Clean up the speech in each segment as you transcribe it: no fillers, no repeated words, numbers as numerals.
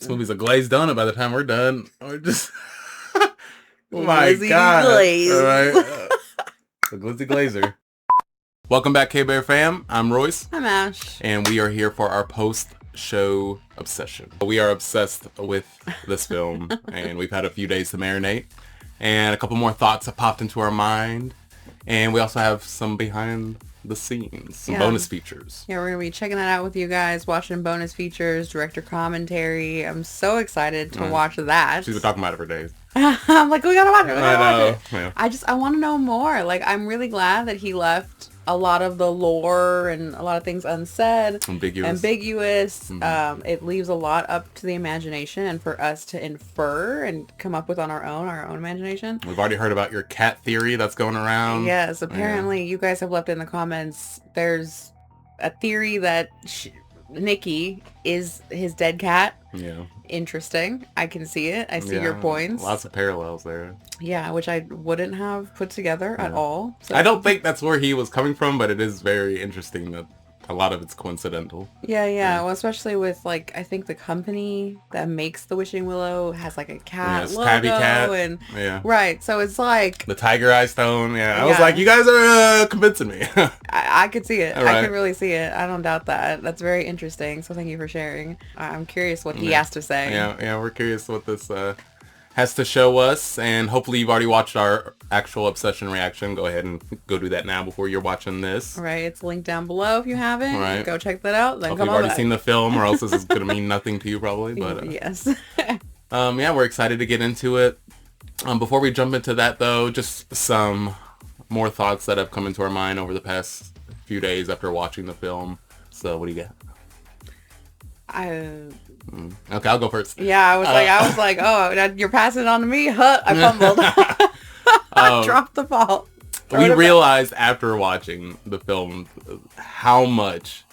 This movie's a glazed donut by the time we're done. We're just... My Glizzy God. glaze. All right. The Glizzy Glazer. Welcome back, K-Bear fam. I'm Royce. I'm Ash. And we are here for our post-show obsession. We are obsessed with this film, and we've had a few days to marinate. And a couple more thoughts have popped into our mind. And we also have some behind the scenes, some bonus features. Yeah, we're going to be checking that out with you guys, watching bonus features, director commentary. I'm so excited to watch that. She's been talking about it for days. I'm like, we gotta watch it. We gotta watch it. Yeah. I want to know more. Like, I'm really glad that he left a lot of the lore and a lot of things unsaid. Ambiguous. Mm-hmm. It leaves a lot up to the imagination and for us to infer and come up with on our own imagination. We've already heard about your cat theory that's going around. Yes, apparently you guys have left in the comments. There's a theory that Nikki is his dead cat. Yeah. Interesting. I can see it. I see your points. Lots of parallels there. Yeah, which I wouldn't have put together at all. So. I don't think that's where he was coming from, but it is very interesting that a lot of it's coincidental. Yeah. Well, especially with, like, I think the company that makes the Wishing Willow has, like, a cat logo. Tabby Cat. And, yeah. Right. So it's like... The Tiger Eye Stone. Yeah. I was like, you guys are convincing me. I could see it. Right. I could really see it. I don't doubt that. That's very interesting. So thank you for sharing. I'm curious what he has to say. Yeah. We're curious what this has to show us, and hopefully you've already watched our actual obsession reaction. Go ahead and go do that now before you're watching this. Right, it's linked down below if you haven't. Right. Go check that out. Then hopefully you've already seen the film, or else this is going to mean nothing to you probably. But yes. Yeah, we're excited to get into it. Before we jump into that though, just some more thoughts that have come into our mind over the past few days after watching the film. So what do you got? Okay, I'll go first. Yeah, I was like, oh, you're passing it on to me? Huh? I fumbled. I dropped the ball. We realized after watching the film how much,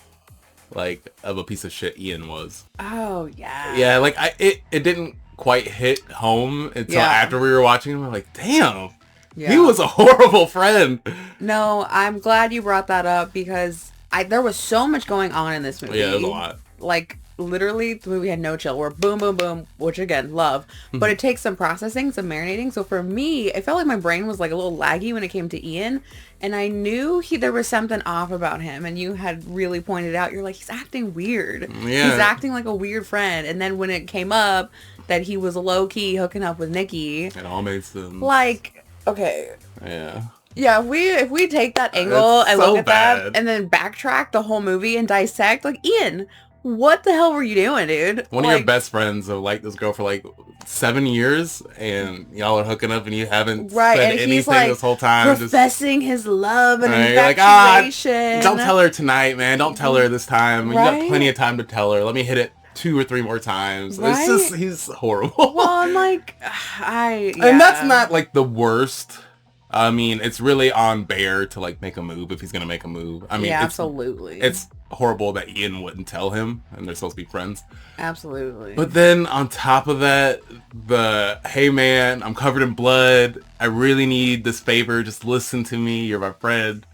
like, of a piece of shit Ian was. Oh, yeah. Yeah, like, it didn't quite hit home until after we were watching him. We're like, damn, he was a horrible friend. No, I'm glad you brought that up because there was so much going on in this movie. Yeah, there's a lot. Like, literally, the movie had no chill. We're boom, boom, boom, which again, love. But it takes some processing, some marinating. So for me, it felt like my brain was like a little laggy when it came to Ian. And I knew there was something off about him. And you had really pointed out, you're like, he's acting weird. Yeah. He's acting like a weird friend. And then when it came up that he was low-key hooking up with Nikki. It all made sense. Like, okay. Yeah. Yeah, if we take that angle and look at that and then backtrack the whole movie and dissect, like, Ian, what the hell were you doing, dude? One of your best friends have liked this girl for like 7 years, and y'all are hooking up, and you haven't said anything this whole time. Professing his love and infatuation. Don't tell her tonight, man. Don't tell her this time. You got plenty of time to tell her. Let me hit it 2 or 3 more times. Right? It's just, he's horrible. Well, I'm like, and that's not like the worst. I mean, it's really on Bear to like make a move if he's gonna make a move. I mean, absolutely. It's horrible that Ian wouldn't tell him, and they're supposed to be friends. Absolutely. But then on top of that, hey man, I'm covered in blood. I really need this favor. Just listen to me. You're my friend.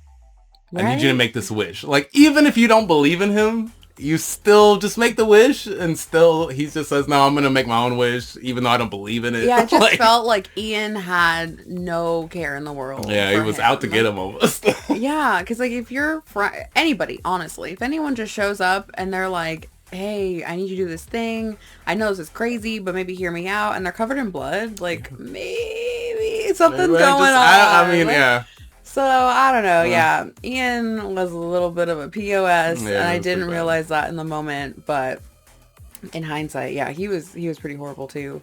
Right? I need you to make this wish. Like, even if you don't believe in him, you still just make the wish, and still he just says, no, I'm gonna make my own wish even though I don't believe in it. Yeah, it just felt like Ian had no care in the world. Yeah, he was out to get him almost. Yeah, because like if you're anybody, honestly, if anyone just shows up and they're like, hey, I need you to do this thing, I know this is crazy, but maybe hear me out, and they're covered in blood, like maybe something's going on. I mean, yeah. So, I don't know, yeah. Ian was a little bit of a POS, and I didn't realize that in the moment, but in hindsight, yeah, he was pretty horrible too.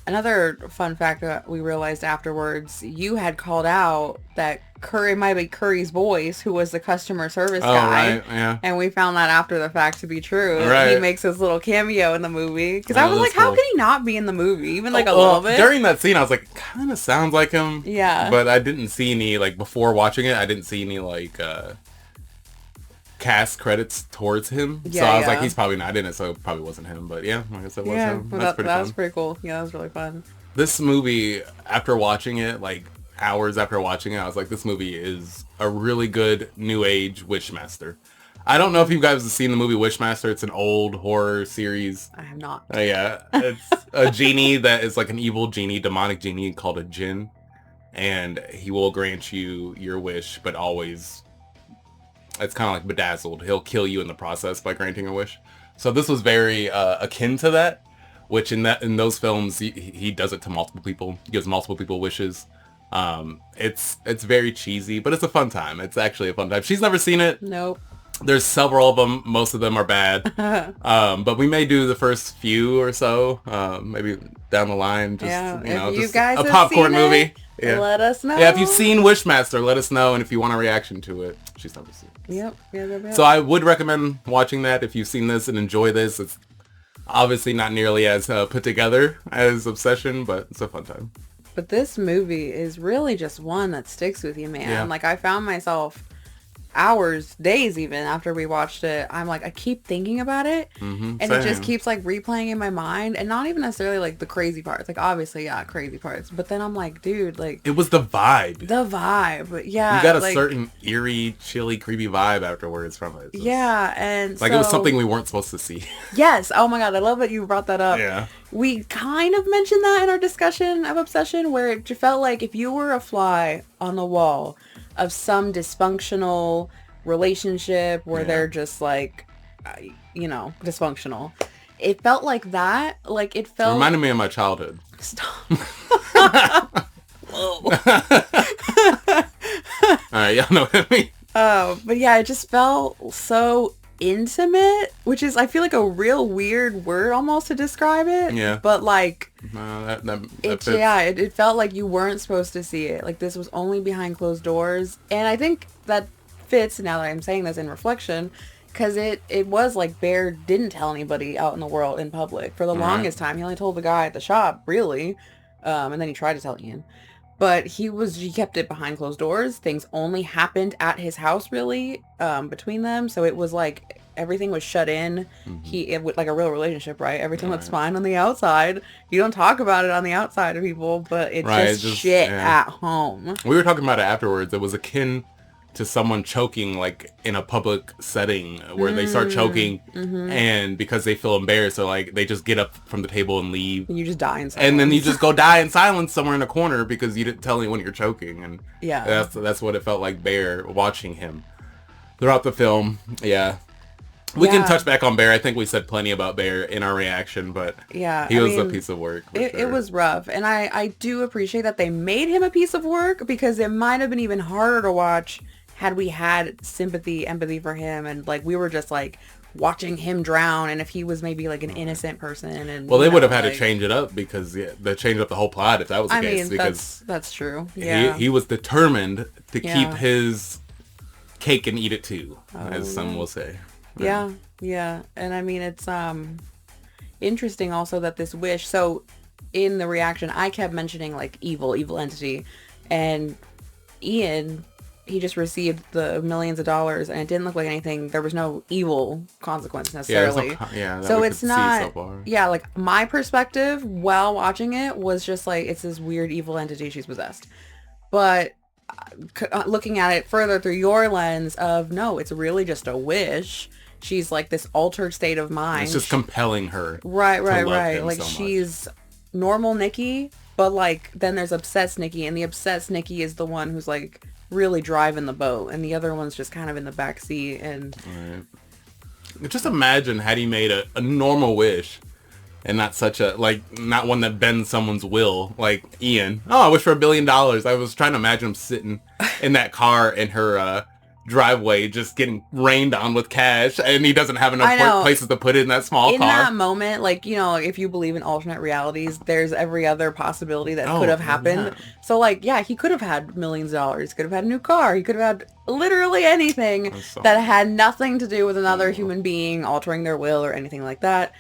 Another fun fact that we realized afterwards, you had called out that it might be Curry's voice, who was the customer service guy. Right, yeah. And we found that after the fact to be true. Right. He makes his little cameo in the movie. Because I was like, how could he not be in the movie? Even like a little bit? During that scene, I was like, kind of sounds like him. Yeah. But I didn't see any, like, before watching it, I didn't see any, like, cast credits towards him. Yeah, so I was like, he's probably not in it, so it probably wasn't him. But yeah, I guess it was him. Well, that was pretty cool. Yeah, that was really fun. This movie, after watching it, like, hours after watching it, I was like, this movie is a really good new age Wishmaster. I don't know if you guys have seen the movie Wishmaster. It's an old horror series. I have not. Yeah. It's a genie that is like an evil genie, demonic genie called a djinn. And he will grant you your wish, but always, it's kind of like bedazzled. He'll kill you in the process by granting a wish. So this was very akin to that, which in those films, he does it to multiple people. He gives multiple people wishes. It's very cheesy, but it's a fun time. It's actually a fun time. She's never seen it. Nope. There's several of them. Most of them are bad. But we may do the first few or so, maybe down the line. Just, just guys a popcorn movie. Yeah. Let us know. Yeah, if you've seen Wishmaster, let us know. And if you want a reaction to it, she's never seen it. Yep. Yeah. So I would recommend watching that if you've seen this and enjoy this. It's obviously not nearly as put together as Obsession, but it's a fun time. But this movie is really just one that sticks with you, man. Yeah. Like, I found myself hours, days even after we watched it, I'm like, I keep thinking about it, and same. it just keeps like replaying in my mind, and not even necessarily like the crazy parts. Like, obviously, yeah, crazy parts. But then I'm like, dude, like, it was the vibe. Yeah. You got a like, certain eerie, chilly, creepy vibe afterwards from it. Yeah, and like, it was something we weren't supposed to see. Yes. Oh my God, I love that you brought that up. Yeah. We kind of mentioned that in our discussion of Obsession, where it felt like if you were a fly on the wall of some dysfunctional relationship where they're just like, dysfunctional. It felt like that. Like, it felt... It reminded me of my childhood. Stop. Whoa. Alright, y'all know what I mean. But yeah, it just felt so intimate, which is, I feel like, a real weird word almost to describe it. Yeah. But like, that it felt like you weren't supposed to see it. Like, this was only behind closed doors. And I think that fits, now that I'm saying this in reflection, because it was like Bear didn't tell anybody out in the world in public for the longest time. He only told the guy at the shop, really, and then he tried to tell Ian, but he kept it behind closed doors. Things only happened at his house, really, between them. So it was like everything was shut in. It was like a real relationship, right? Everything looks fine on the outside. You don't talk about it on the outside of people, but it's just shit at home. We were talking about it afterwards. It was akin to someone choking, like, in a public setting where they start choking, and because they feel embarrassed, so like they just get up from the table and leave. And you just die in silence. And then you just go die in silence somewhere in a corner because you didn't tell anyone you're choking. And that's what it felt like Bear watching him throughout the film. Yeah. We can touch back on Bear. I think we said plenty about Bear in our reaction, but he was a piece of work. It was rough. And I do appreciate that they made him a piece of work, because it might have been even harder to watch had we had sympathy, empathy for him, and like we were just like watching him drown, and if he was maybe like an innocent person. And well, they would have had to change it up, because they changed up the whole plot if that was the case. Because that's true. Yeah, he was determined to keep his cake and eat it too, as some will say. Yeah, and I mean, it's interesting also that this wish. So in the reaction, I kept mentioning like evil entity, and Ian, he just received the millions of dollars, and it didn't look like anything. There was no evil consequence necessarily. So it's not. So like my perspective while watching it was just like, it's this weird evil entity, she's possessed. But looking at it further through your lens of, no, it's really just a wish. She's like this altered state of mind. It's just compelling her. Right. Like, she's normal Nikki, but like then there's obsessed Nikki, and the obsessed Nikki is the one who's like really driving the boat, and the other one's just kind of in the back seat. And just imagine had he made a normal wish, and not such a, like, not one that bends someone's will, like Ian. Oh, I wish for $1 billion. I was trying to imagine him sitting in that car in her driveway, just getting rained on with cash, and he doesn't have enough places to put it in that small car. In that moment, like, if you believe in alternate realities, there's every other possibility that could have happened. So like, he could have had millions of dollars, could have had a new car, he could have had literally anything that had nothing to do with another human being altering their will or anything like that.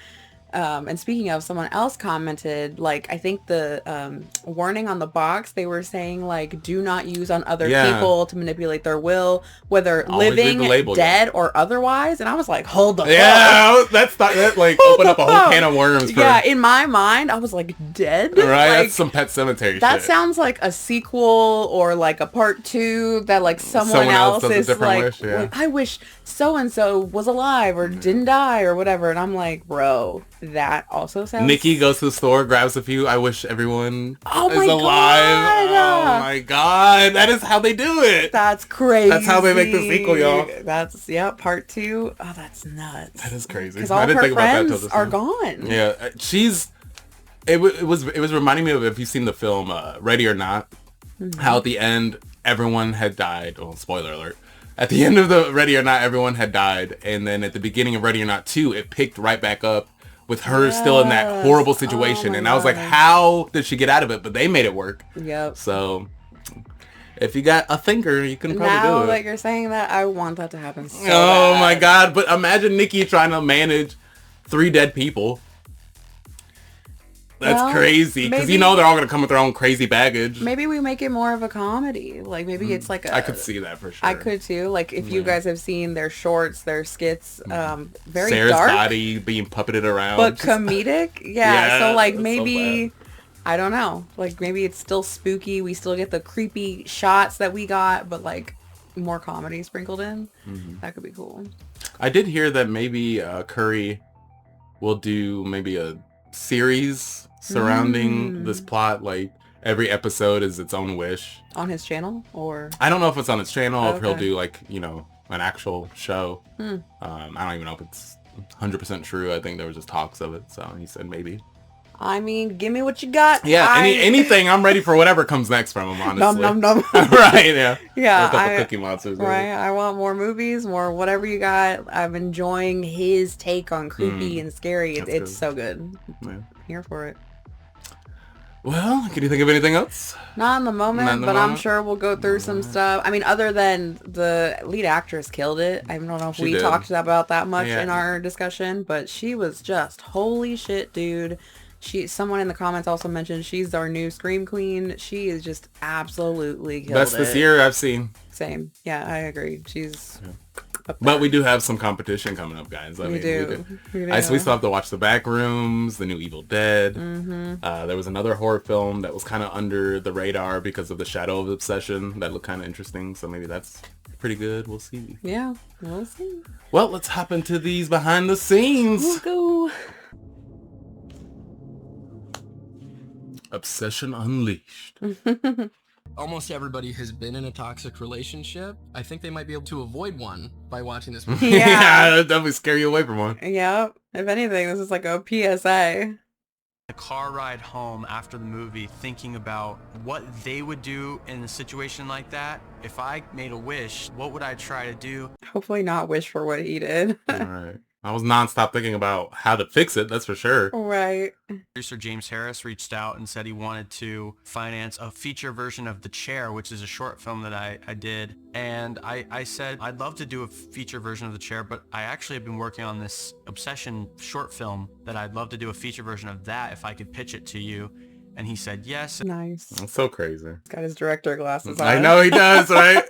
And speaking of, someone else commented, like, I think the warning on the box, they were saying, like, do not use on other people to manipulate their will, whether Always read living, the label, dead, or otherwise. And I was like, hold the fuck. That's not that, like, open up a whole can of worms. Yeah, in my mind, I was like, dead? Right, like, that's some Pet Cemetery that shit. sounds like a sequel or like a part 2 that like someone else does a is different like, wish, yeah. I wish so-and-so was alive or didn't die or whatever. And I'm like, bro, that also sounds... Nikki goes to the store, grabs a few. I wish everyone is alive. God. Oh my god. That is how they do it. That's crazy. That's how they make the sequel, y'all. That's, part 2. Oh, that's nuts. That is crazy. Because all her friends are gone. Yeah, it was reminding me of, if you've seen the film Ready or Not, how at the end everyone had died. Oh, spoiler alert. At the end of the Ready or Not, everyone had died, and then at the beginning of Ready or Not 2, it picked right back up with her still in that horrible situation. And I was like, how did she get out of it? But they made it work. Yep. So if you got a thinker, you can probably do it. Now that you're saying that, I want that to happen so Oh bad. my god. But imagine Nikki trying to manage 3 dead people. That's crazy. Because you know they're all going to come with their own crazy baggage. Maybe we make it more of a comedy. Like, maybe it's like a... I could see that for sure. I could too. Like, if you guys have seen their shorts, their skits, very Sarah's dark. body being puppeted around. But comedic? Yeah, so like maybe... So I don't know. Like, maybe it's still spooky. We still get the creepy shots that we got, but like more comedy sprinkled in. That could be cool. I did hear that maybe Curry will do maybe a series surrounding this plot. Like, every episode is its own wish. On his channel? Or... I don't know if it's on his channel or if he'll Okay. do, like, you know, an actual show. I don't even know if it's 100% true. I think there was just talks of it. So he said maybe. I mean, give me what you got. Yeah, anything. I'm ready for whatever comes next from him, honestly. Nom. Right, yeah. Yeah, a couple Cookie Monsters. Right, I want more movies, more whatever you got. I'm enjoying his take on creepy and scary. It's so good. Yeah. Here for it. Well, can you think of anything else? Not in the moment, but I'm sure we'll go through some stuff. I mean, other than the lead actress killed it. I don't know if we talked about that much in our discussion, but she was just holy shit, dude. Someone in the comments also mentioned she's our new Scream Queen. She is just absolutely killed Best this year I've seen. Same. Yeah, I agree. She's... But we do have some competition coming up, guys. We do. We still have to watch The Back Rooms, the new Evil Dead. There was another horror film that was kind of under the radar because of the Shadow of Obsession that looked kind of interesting. So maybe that's pretty good. We'll see. Yeah, we'll see. Well, let's hop into these behind the scenes. Let's go. Obsession Unleashed. Almost everybody has been in a toxic relationship. I think they might be able to avoid one by watching this movie. Yeah, it'll definitely scare you away from one. Yeah, if anything, this is like a PSA. A car ride home after the movie, thinking about what they would do in a situation like that. If I made a wish, what would I try to do? Hopefully not wish for what he did. All right. I was nonstop thinking about how to fix it, that's for sure. Right. Producer James Harris reached out and said he wanted to finance a feature version of The Chair, which is a short film that I did. And I said, I'd love to do a feature version of The Chair, but I actually have been working on this Obsession short film that I'd love to do a feature version of that if I could pitch it to you. And he said yes. Nice. That's so crazy. He's got his director glasses on. I know he does, right?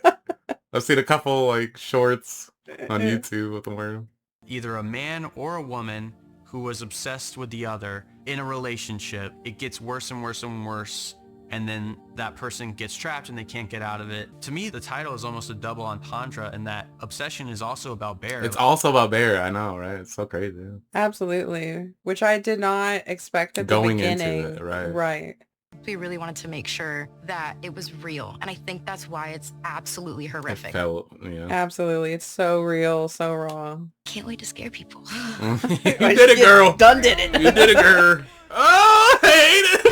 I've seen a couple like shorts on YouTube with him wearing them. Either a man or a woman who was obsessed with the other in a relationship. It gets worse and worse and worse, and then that person gets trapped and they can't get out of it. To me, the title is almost a double entendre, and that Obsession is also about Bear. It's also about Bear, I know, right? It's so crazy. Absolutely. Which I did not expect at the beginning. Into it, right? Right. We really wanted to make sure that it was real. And I think that's why it's absolutely horrific. Absolutely. It's so real, so raw. Can't wait to scare people. You did it, girl. Done did it. You did it, girl. Oh, I hate it.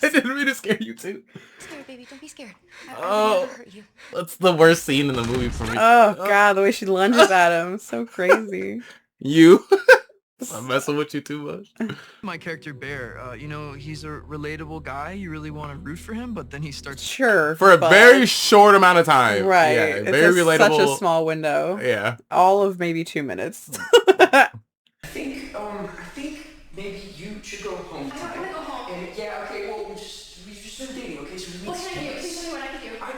I didn't mean to scare you too. Scared, baby. Don't be scared. Oh, hurt you. That's the worst scene in the movie for me. Oh, God, the way she lunges at him. So crazy. You? I'm messing with you too much. My character Bear, he's a relatable guy. You really want to root for him, but then he starts... Sure. For a very short amount of time. Right. Yeah, it's very relatable. Such a small window. Yeah. All of maybe 2 minutes. I think maybe you should go home tonight. I don't want to go home. And yeah, okay, well, we've just started dating, okay? So we need What can I do? Please tell me what I can do. I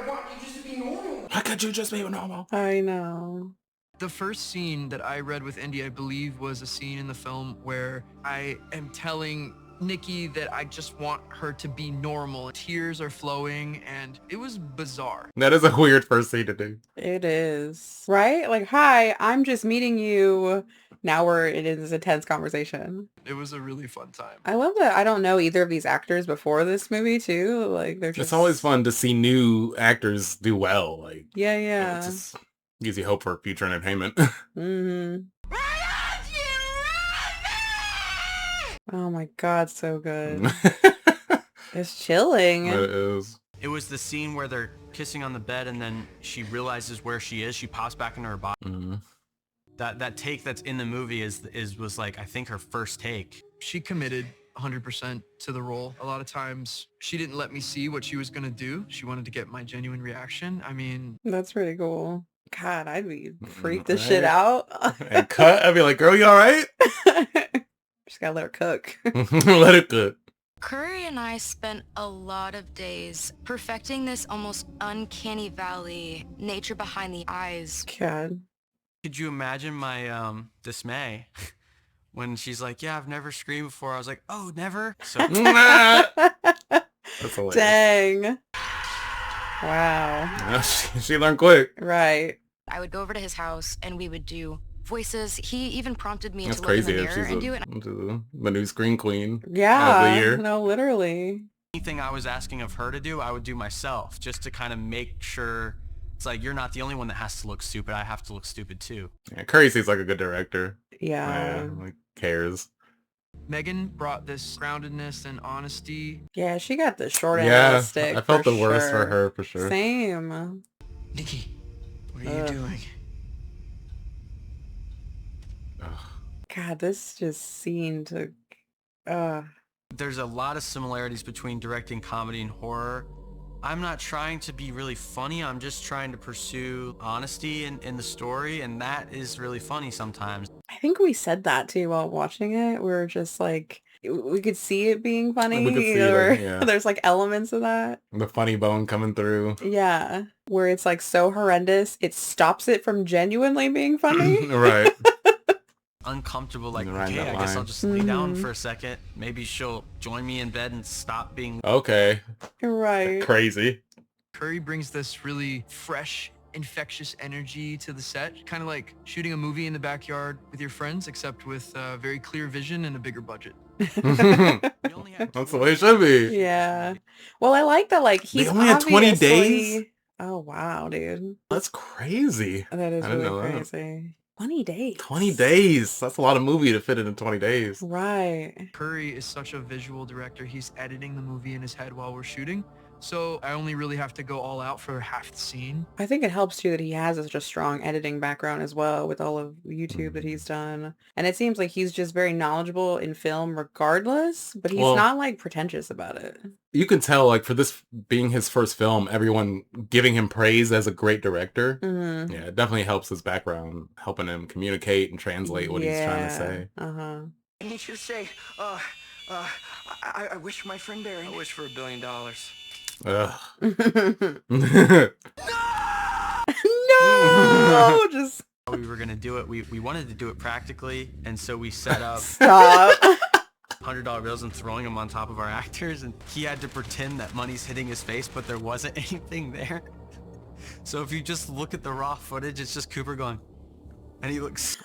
want you just to be normal. Why could you just be normal? I know. The first scene that I read with Indy, I believe, was a scene in the film where I am telling Nikki that I just want her to be normal. Tears are flowing, and it was bizarre. That is a weird first scene to do. It is. Right? Like, hi, I'm just meeting you. Now we're in this intense conversation. It was a really fun time. I love that I don't know either of these actors before this movie, too. Like, they're just... It's always fun to see new actors do well. Like, Yeah, it yeah. just gives you hope for future entertainment. Mm-hmm. Oh my god, so good. It's chilling. It is. It was the scene where they're kissing on the bed and then she realizes where she is. She pops back into her body. Mm-hmm. That take that's in the movie was like, I think, her first take. She committed 100% to the role. A lot of times she didn't let me see what she was going to do. She wanted to get my genuine reaction. I mean, That's pretty cool. God, I'd be freaked this shit out. And cut, I'd be like, girl, you all right? Just gotta let her cook. Let it cook. Curry and I spent a lot of days perfecting this almost uncanny valley, nature behind the eyes. God. Could you imagine my dismay when she's like, yeah, I've never screamed before. I was like, oh, never? So That's hilarious. Dang. Wow. She learned quick. Right. I would go over to his house and we would do voices. He even prompted me That's to look in crazy the if mirror she's and do it. the new screen queen of the Yeah. year. No, literally. anything I was asking of her to do, I would do myself just to kind of make sure it's like, you're not the only one that has to look stupid. I have to look stupid too. Yeah, Curry seems like a good director. Yeah. Like, cares. Megan brought this groundedness and honesty. Yeah, she got the short end of the stick. I felt for the worst sure. for her for sure. Same. Nikki, what are you doing? God, this just scene took... There's a lot of similarities between directing comedy and horror. I'm not trying to be really funny. I'm just trying to pursue honesty in the story, and that is really funny sometimes. I think we said that too while watching it. We were just like, we could see it being funny. We could see or it, yeah. There's like elements of that. The funny bone coming through. Yeah. Where it's like so horrendous, it stops it from genuinely being funny. Right. Uncomfortable, like, Right in okay, that I guess line. I'll just lay down for a second. Maybe she'll join me in bed and stop being... Okay. Right. Crazy. Curry brings this really fresh, infectious energy to the set, kind of like shooting a movie in the backyard with your friends, except with very clear vision and a bigger budget. That's the way it should be. Yeah. Well, I like that, like, he's only had 20 obviously- days? Oh, wow, dude. That's crazy. That is I didn't really know that. crazy. 20 days. 20 days. That's a lot of movie to fit in 20 days. Right. Curry is such a visual director. He's editing the movie in his head while we're shooting. So I only really have to go all out for half the scene. I think it helps too that he has such a strong editing background as well with all of YouTube that he's done. And it seems like he's just very knowledgeable in film regardless, but he's not like pretentious about it. You can tell, like, for this being his first film, everyone giving him praise as a great director. Mm-hmm. Yeah, it definitely helps his background, helping him communicate and translate what he's trying to say. Uh-huh. I need you to say, I wish my friend Barry. I wish for $1 billion. Ugh. No! Just We were going to do it. We wanted to do it practically, and so we set up stop. $100 bills and throwing them on top of our actors, and he had to pretend that money's hitting his face, but there wasn't anything there. So if you just look at the raw footage, it's just Cooper going, and he looks...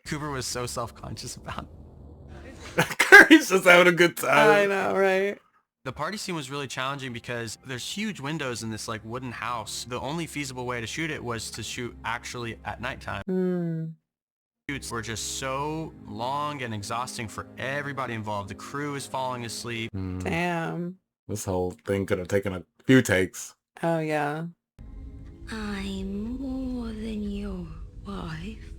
Cooper was so self-conscious about it. Curry's just having a good time. I know, right? The party scene was really challenging because there's huge windows in this like wooden house. The only feasible way to shoot it was to shoot actually at nighttime. Mm. Shoots were just so long and exhausting for everybody involved. The crew is falling asleep. Damn. This whole thing could have taken a few takes. Oh, yeah. I'm more than your wife.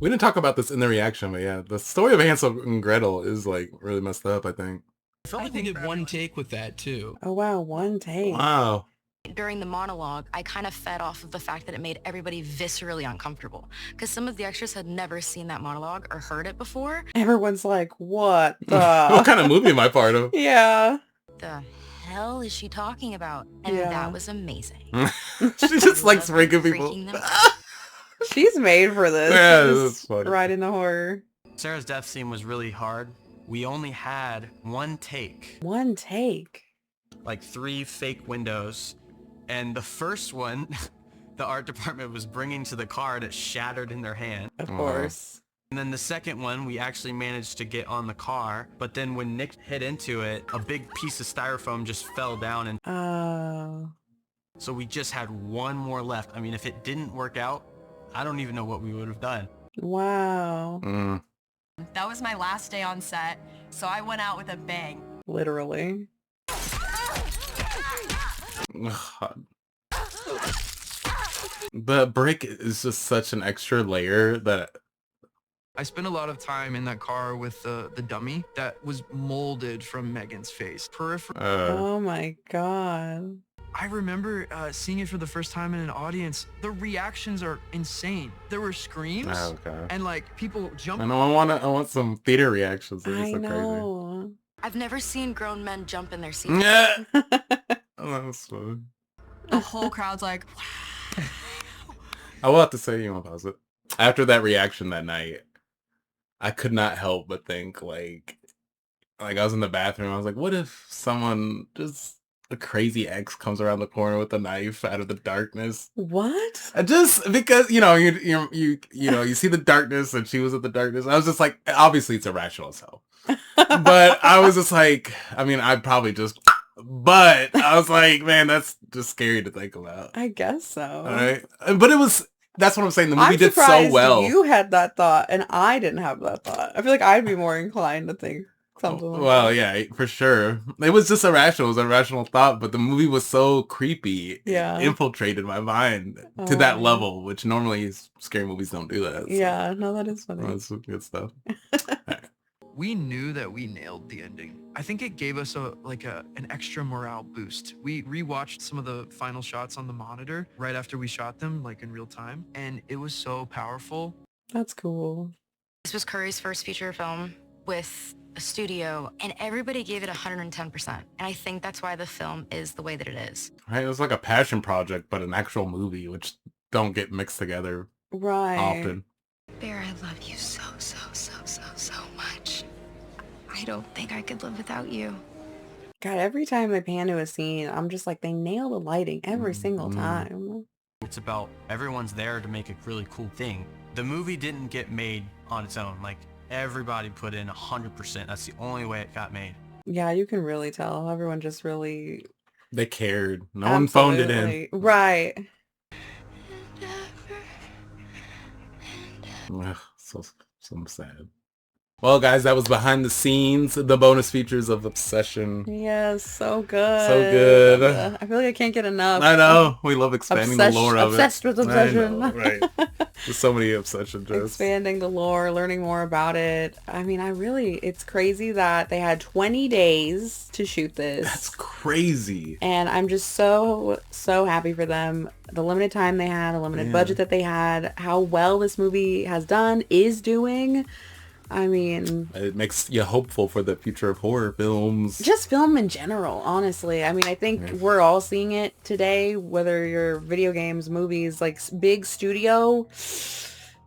We didn't talk about this in the reaction, but yeah, the story of Hansel and Gretel is like really messed up, I think. I felt like they did one take with that too. Oh, wow. One take. Wow. During the monologue, I kind of fed off of the fact that it made everybody viscerally uncomfortable because some of the extras had never seen that monologue or heard it before. Everyone's like, what the? What kind of movie am I part of? Yeah. The hell is she talking about? And Yeah. that was amazing. She just likes Love freaking people. freaking them She's made for this. Yeah, Just that's funny. right in the horror. Sarah's death scene was really hard. We only had one take, One take. like 3 fake windows. And the first one, the art department was bringing to the car and it shattered in their hand. Of course. And then the second one, we actually managed to get on the car. But then when Nick hit into it, a big piece of styrofoam just fell down. And Oh. so we just had one more left. I mean, if it didn't work out, I don't even know what we would have done. Wow. Mm. That was my last day on set, so I went out with a bang. Literally. God. But Brick is just such an extra layer that I spent a lot of time in that car with the dummy that was molded from Megan's face. Peripheral. Oh my god. I remember seeing it for the first time in an audience. The reactions are insane. There were screams okay. and like people I jumping. know I want some theater reactions. They're I so know. I've never seen grown men jump in their seats. crazy. Yeah. Oh, that's fun. The whole crowd's like, I will have to say, you want to pause it? After that reaction that night, I could not help but think like I was in the bathroom. I was like, what if someone just a crazy ex comes around the corner with a knife out of the darkness? What? Just because you see the darkness and she was in the darkness. I was just like, obviously it's irrational as hell, but I was just like, I mean, I'd probably just. But I was like, man, that's just scary to think about. I guess so. All right, but that's what I'm saying. The movie I'm did so surprised well. you had that thought and I didn't have that thought. I feel like I'd be more inclined to think something like Well, that. yeah, for sure. It was just irrational. It was an irrational thought, but the movie was so creepy. Yeah. It infiltrated my mind to Oh. that level, which normally scary movies don't do that. So Yeah, no, that is funny. that's some good stuff. We knew that we nailed the ending. I think it gave us an extra morale boost. We rewatched some of the final shots on the monitor right after we shot them, like in real time, and it was so powerful. That's cool. This was Curry's first feature film with a studio, and everybody gave it 110%. And I think that's why the film is the way that it is. Right? It was like a passion project, but an actual movie, which don't get mixed together Right. often. Bear, I love you so much. I don't think I could live without you. God, every time they pan to a scene, I'm just like, they nail the lighting every single time. It's about everyone's there to make a really cool thing. The movie didn't get made on its own. Like, everybody put in 100%. That's the only way it got made. Yeah, you can really tell. Everyone just really... They cared. No one phoned it in. Absolutely. Right. Ugh, so sad. Well, guys, that was behind the scenes, the bonus features of Obsession. Yes, so good. So good. I feel like I can't get enough. I know. We love expanding the lore of it. Obsessed with Obsession. I know, right. There's so many Obsession jokes. Expanding the lore, learning more about it. I mean, it's crazy that they had 20 days to shoot this. That's crazy. And I'm just so happy for them. The limited time they had, the limited budget that they had, how well this movie has done, is doing. I mean, It makes you hopeful for the future of horror films. just film in general, honestly. I mean, I think we're all seeing it today, whether you're video games, movies, like big studio.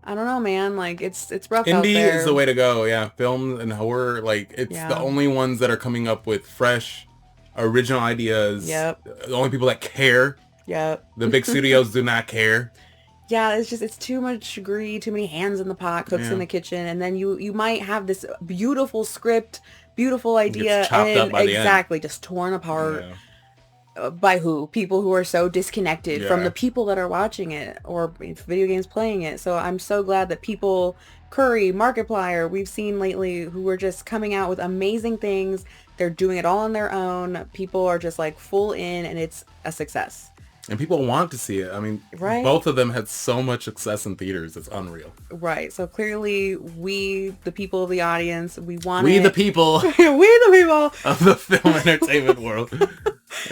I don't know, man. Like, it's rough out Indie there. is the way to go. Yeah, film and horror, like it's Yeah. the only ones that are coming up with fresh, original ideas. Yep. The only people that care. Yep. The big studios do not care. Yeah, it's too much greed, too many hands in the pot, cooks in the kitchen, and then you might have this beautiful script, beautiful idea, chopped and up by the end. exactly just torn apart. Yeah. By who? People who are so disconnected from Yeah. the people that are watching it or video games playing it. So I'm so glad that people, Curry, Markiplier, we've seen lately, who are just coming out with amazing things. They're doing it all on their own. People are just like full in, and it's a success. And people want to see it. I mean, Right? both of them had so much success in theaters. It's unreal. Right. So clearly we, the people of the audience, we want We it. the people We the people. of the film entertainment world.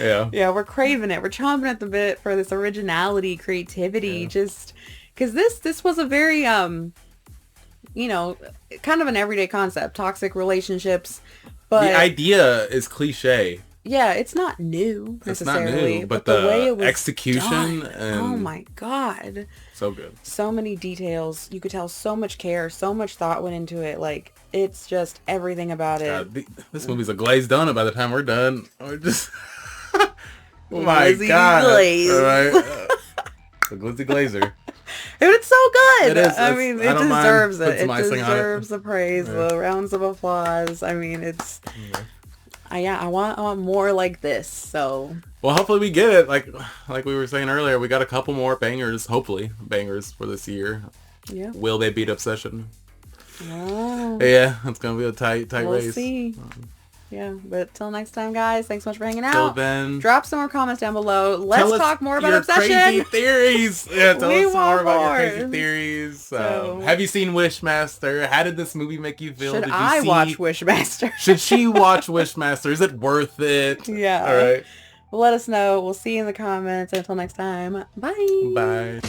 Yeah. Yeah, we're craving it. We're chomping at the bit for this originality, creativity, just because this was a very, you know, kind of an everyday concept, toxic relationships, but the idea is cliche. yeah, it's not new necessarily. It's not new, but the way it was execution done, and oh my God. So good. So many details. You could tell so much care, so much thought went into it. Like, it's just everything about it. This movie's a glazed donut by the time we're done. We're just... my Glizzy God. glaze. All right. The glizzy glazer. It's so good. It is. I mean, it deserves it. It Icing on deserves the praise, the rounds of applause. I mean, it's... I want more like this, so... Well, hopefully we get it. Like we were saying earlier, we got a couple more bangers, hopefully, bangers for this year. Yeah. Will they beat Obsession? Oh. Yeah, it's going to be a tight We'll race. see. Yeah, but till next time, guys, thanks so much for hanging out. Till then, drop some more comments down below. Let's talk more about your Obsession. Crazy theories. Yeah, tell We us more about your want crazy more. theories. So- Have you seen Wishmaster? How did this movie make you feel? Should Did you I see... watch Wishmaster? Should she watch Wishmaster? Is it worth it? Yeah. All right. Well, let us know. We'll see you in the comments. Until next time. Bye. Bye.